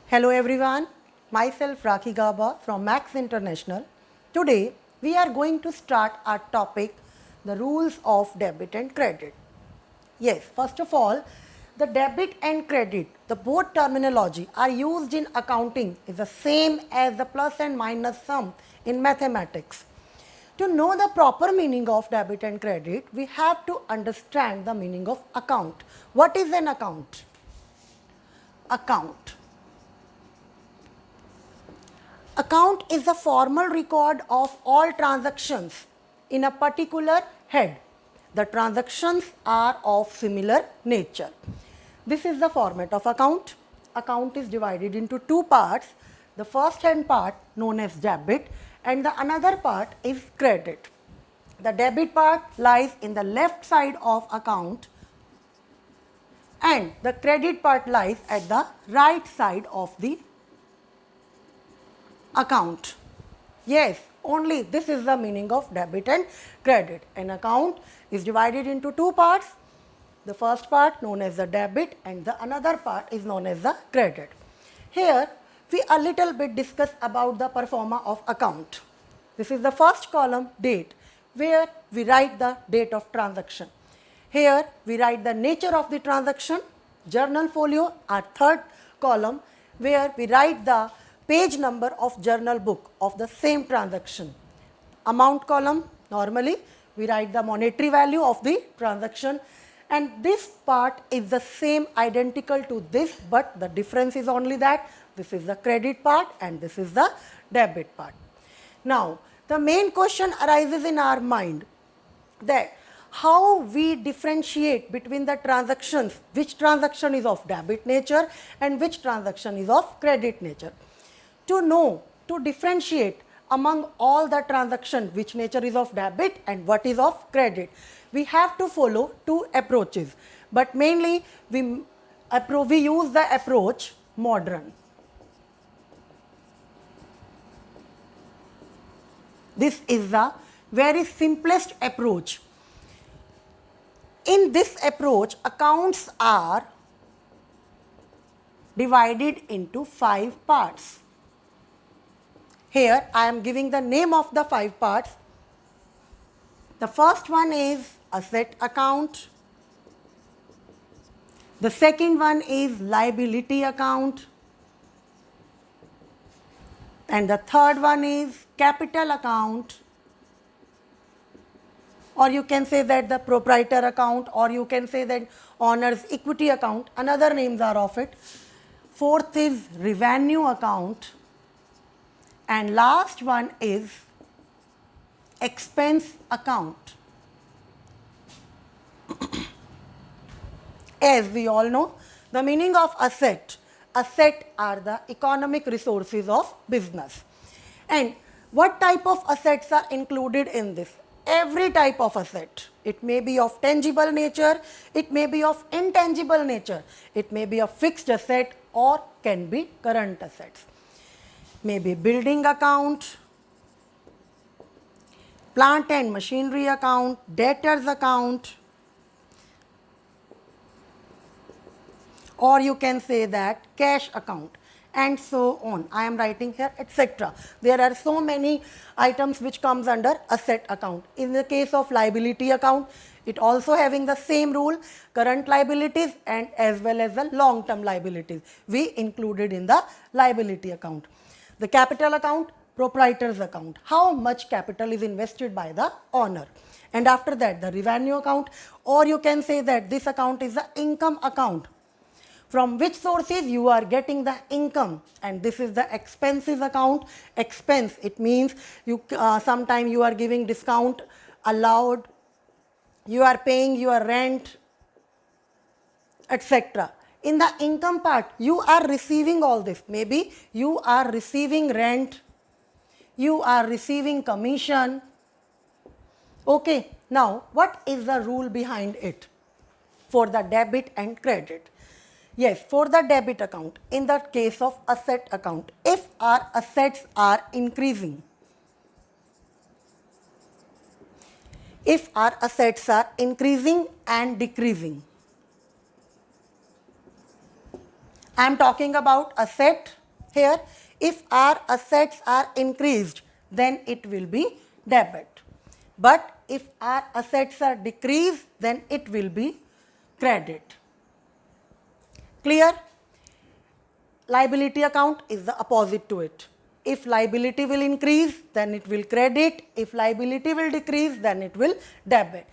Hello everyone, myself Rakhi Gaba from Max International. Today we are going to start our topic, the rules of debit and credit. Yes, first of all, the debit and credit, the both terminology are used in accounting is the same as the plus and minus sum in mathematics. To know the proper meaning of debit and credit, we have to understand the meaning of account. What is an account? Account. Account is a formal record of all transactions in a particular head. The transactions are of similar nature. This is the format of account. Account is divided into two parts. The first hand part known as debit and the another part is credit. The debit part lies in the left side of account and the credit part lies at the right side of the account. Yes, only this is the meaning of debit and credit. An account is divided into two parts. The first part known as the debit and the another part is known as the credit. Here we a little bit discuss about the pro forma of account. This is the first column, date, where we write the date of transaction. Here we write the nature of the transaction. Journal folio, our third column, where we write the page number of journal book of the same transaction. Amount column, normally we write the monetary value of the transaction, and this part is the same, identical to this, but the difference is only that this is the credit part and this is the debit part. Now the main question arises in our mind that how we differentiate between the transactions, which transaction is of debit nature and which transaction is of credit nature. To know, to differentiate among all the transactions which nature is of debit and what is of credit, we have to follow two approaches, but mainly we use the approach modern. This is the very simplest approach. In this approach, accounts are divided into 5 parts. Here I am giving the name of the 5 parts. The first one is asset account. The second one is liability account. And the third one is capital account. Or you can say that the proprietor account, or you can say that owner's equity account, another names are of it. Fourth is revenue account. And last one is expense account. As we all know, the meaning of asset are the economic resources of business. And what type of assets are included in this? Every type of asset. It may be of tangible nature, it may be of intangible nature, it may be a fixed asset or can be current assets. Maybe building account, plant and machinery account, debtors account, or you can say that cash account, and so on. I am writing here etc. There are so many items which comes under asset account. In the case of liability account, it also having the same rule, current liabilities and as well as the long term liabilities we included in the liability account. The capital account, proprietor's account, how much capital is invested by the owner. And after that the revenue account, or you can say that this account is the income account, from which sources you are getting the income. And this is the expenses account. Expense, it means you sometime you are giving discount allowed, you are paying your rent, etc. In the income part, you are receiving all this. Maybe you are receiving rent, you are receiving commission. Okay, now what is the rule behind it for the debit and credit? Yes, for the debit account, in the case of asset account, if our assets are increasing, if our assets are increasing and decreasing, I am talking about asset here. If our assets are increased, then it will be debit. But if our assets are decreased, then it will be credit. Clear? Liability account is the opposite to it. If liability will increase, then it will credit. If liability will decrease, then it will debit.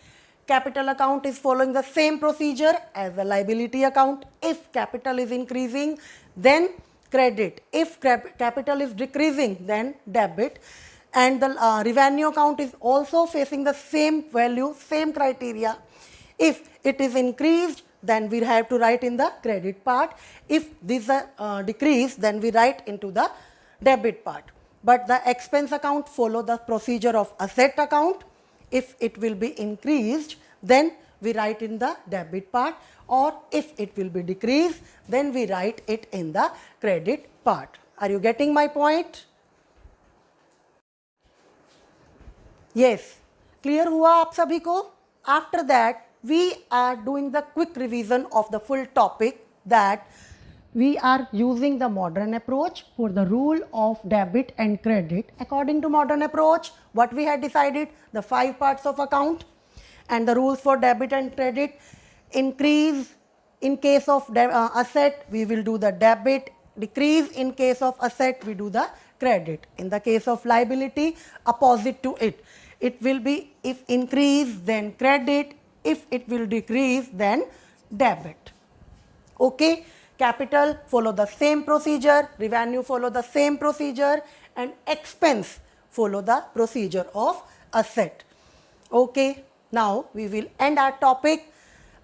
Capital account is following the same procedure as the liability account. If capital is increasing, then credit. If capital is decreasing, then debit. And the revenue account is also facing the same value, same criteria. If it is increased, then we have to write in the credit part. If these are decreased, then we write into the debit part. But the expense account follow the procedure of asset account. If it will be increased, then we write in the debit part, or if it will be decreased, then we write it in the credit part. Are you getting my point? Yes. Clear हुआ आप सभी को? After that, we are doing the quick revision of the full topic, that we are using the modern approach for the rule of debit and credit. According to modern approach, what we had decided, the 5 parts of account and the rules for debit and credit. Increase in case of asset, we will do the debit. Decrease in case of asset, we do the credit. In the case of liability, opposite to it. It will be, if increase, then credit. If it will decrease, then debit. Okay. Capital follow the same procedure, revenue follow the same procedure, and expense follow the procedure of asset. Okay. Now we will end our topic.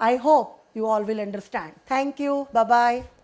I hope you all will understand. Thank you. Bye-bye.